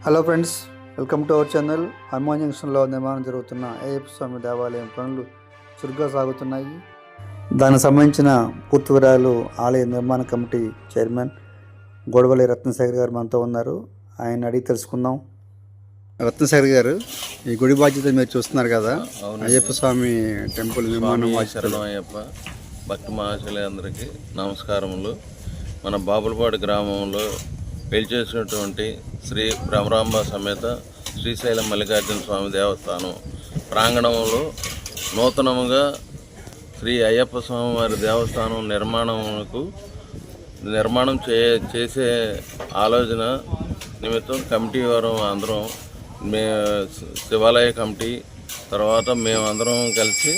Hello friends, welcome to our channel. Hanuman జంక్షన్లో నిర్మాణం జరుగుతున్న అయ్యప్ప స్వామి దేవాలయం పనులు చురుగ్గా సాగుతున్నాయి. దానికి సంబంధించిన పూర్తి వివరాలు ఆలయ నిర్మాణ కమిటీ చైర్మన్ గొడవల్లి రత్నశేఖర్ గారు మనతో ఉన్నారు. ఆయన అడిగి తెలుసుకుందాం. రత్నశేఖర్ గారు, ఈ గుడి బాధ్యత మీరు చూస్తున్నారు కదా, అయ్యప్ప స్వామి టెంపుల్ నిర్మాణం. శరణం అయ్యప్ప భక్తి మహాశయులందరికీ నమస్కారములు. మన బాపులపాడు గ్రామంలో పెళ్చేసినటువంటి శ్రీ భ్రమరాంబ సమేత శ్రీశైలం మల్లికార్జున స్వామి దేవస్థానం ప్రాంగణంలో నూతనముగా శ్రీ అయ్యప్ప స్వామి వారి దేవస్థానం నిర్మాణం చేసే ఆలోచన నిమిత్తం కమిటీ వారు అందరం శివాలయ కమిటీ తర్వాత మేమందరం కలిసి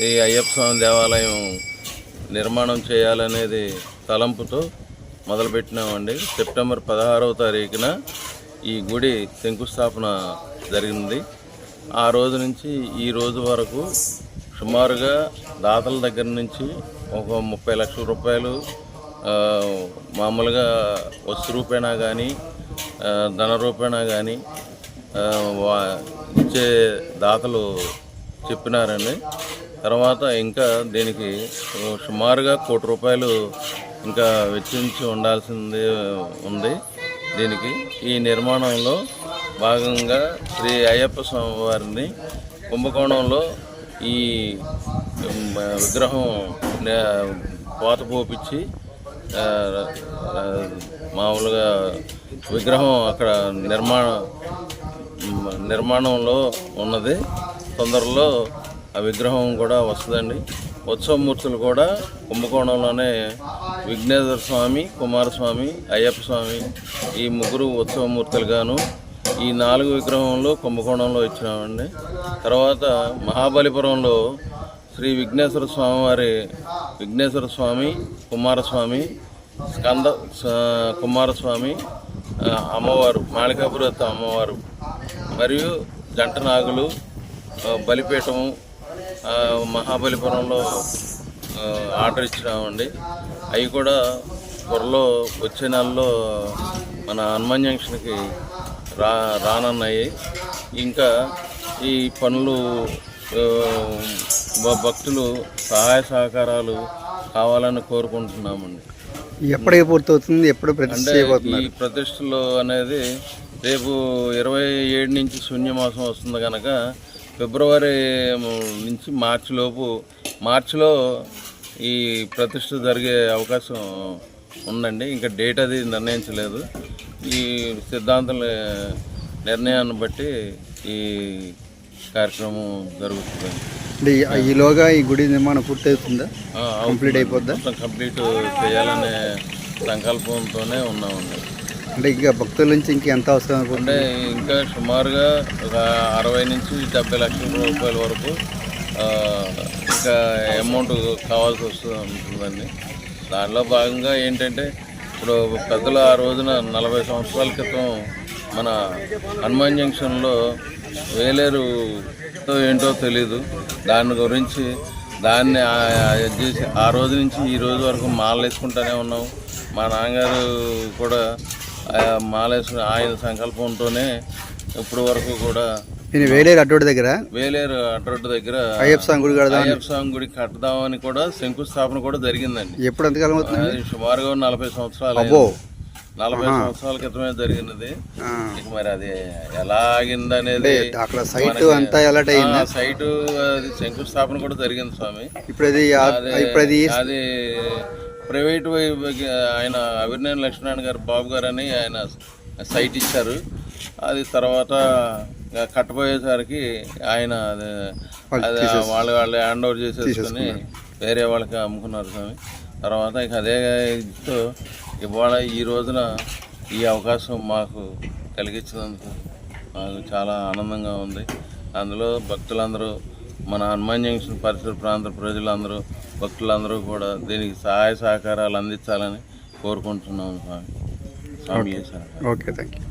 ఈ అయ్యప్ప స్వామి దేవాలయం నిర్మాణం చేయాలనేది తలంపుతో మొదలుపెట్టినామండి. సెప్టెంబర్ 16వ తారీఖున ఈ గుడి శంకుస్థాపన జరిగింది. ఆ రోజు నుంచి ఈ రోజు వరకు సుమారుగా దాతల దగ్గర నుంచి ఒక 30 లక్షల రూపాయలు మామూలుగా వస్తు రూపేణా కానీ ధన రూపేణా కానీ ఇచ్చే దాతలు చెప్పినారండి. తర్వాత ఇంకా దీనికి సుమారుగా 1 కోటి రూపాయలు ఇంకా వెచ్చించి ఉండాల్సింది ఉంది. దీనికి ఈ నిర్మాణంలో భాగంగా శ్రీ అయ్యప్ప స్వామి వారిని కుంభకోణంలో ఈ విగ్రహం పోత పోపించి మామూలుగా విగ్రహం అక్కడ నిర్మాణంలో ఉన్నది. తొందరలో ఆ విగ్రహం కూడా వస్తుందండి. ఉత్సవమూర్తులు కూడా కుంభకోణంలోనే విఘ్నేశ్వర స్వామి, కుమారస్వామి, అయ్యప్ప స్వామి ఈ ముగ్గురు ఉత్సవమూర్తులుగాను ఈ 4 విగ్రహంలో కుంభకోణంలో ఇచ్చినామండి. తర్వాత మహాబలిపురంలో శ్రీ విఘ్నేశ్వర స్వామి, కుమారస్వామి, కుమారస్వామి అమ్మవారు, మాళికాపురత్త అమ్మవారు మరియు జంట నాగులు బలిపీఠము మహాబలిపురంలో ఆర్డర్ ఇచ్చినామండి. అవి కూడా త్వరలో వచ్చే నెలలో మన హనుమాన్ జంక్షన్కి రానున్నాయి. ఇంకా ఈ పనులు భక్తులు సహాయ సహకారాలు కావాలని కోరుకుంటున్నామండి. ఎప్పటికి పూర్తవుతుంది? ఎప్పుడు ఈ ప్రతిష్టలు అనేది రేపు 27 నుంచి శూన్యమాసం వస్తుంది కనుక ఫిబ్రవరి నుంచి మార్చిలో ఈ ప్రతిష్ఠ జరిగే అవకాశం ఉందండి. ఇంకా డేట్ అది నిర్ణయించలేదు. ఈ సిద్ధాంతాల నిర్ణయాన్ని బట్టి ఈ కార్యక్రమం జరుగుతుంది. ఈలోగా ఈ గుడి నిర్మాణం పూర్తవుతుందా? కంప్లీట్ అయిపోద్దా? కంప్లీట్ చేయాలనే సంకల్పంతోనే ఉన్నామండి. అంటే ఇంకా భక్తుల నుంచి ఎంత అవసరం అనుకుంటే ఇంకా సుమారుగా ఒక 60 నుంచి 70 లక్షల రూపాయల వరకు ఇంకా అమౌంట్ కావాల్సి ఉంటుందండి. దానిలో భాగంగా ఏంటంటే ఇప్పుడు పెద్దలు ఆ రోజున 40 సంవత్సరాల క్రితం మన హనుమాన్ జంక్షన్లో వేలేరు ఏంటో తెలీదు. దాని గురించి దాన్ని చేసి ఆ రోజు నుంచి ఈ రోజు వరకు మాలలు వేసుకుంటూనే ఉన్నాం. మా నాన్నగారు కూడా మాలేశ్వర ఆయన సంకల్పంతోనే ఇప్పటి వరకు కూడా వేలేరు అడ్రోడ్ దగ్గర అయ్యప్ప స్వామి గుడి కట్టదామని కూడా శంకుస్థాపన కూడా జరిగిందండి. ఎప్పుడు ఎంతకాలం అవుతుంది? సుమారుగా 40 సంవత్సరాల క్రితమే జరిగినది. మరి అది ఎలా ఆగిందనేది అక్కడ సైట్ అది శంకుస్థాపన కూడా జరిగింది స్వామి. ఇప్పుడు అది ప్రైవేట్ ఆయన అవిర్నేని లక్ష్మీనారాయణ గారు బాబు గారు అని ఆయన సైట్ ఇచ్చారు. అది తర్వాత కట్టబోయేసరికి ఆయన వాళ్ళు హ్యాండ్ ఓవర్ చేసేసుకొని వేరే వాళ్ళకి అమ్ముకున్నారు స్వామి. తర్వాత ఇక అదే ఇస్తూ ఇవాళ ఈ రోజున ఈ అవకాశం మాకు కలిగించినందుకు మాకు చాలా ఆనందంగా ఉంది. అందులో భక్తులందరూ, మన హనుమాన్ జంక్షన్ పరిసర ప్రాంత ప్రజలందరూ, భక్తులందరూ కూడా దీనికి సహాయ సహకారాలు అందించాలని కోరుకుంటున్నాము స్వామి. Okay, thank you.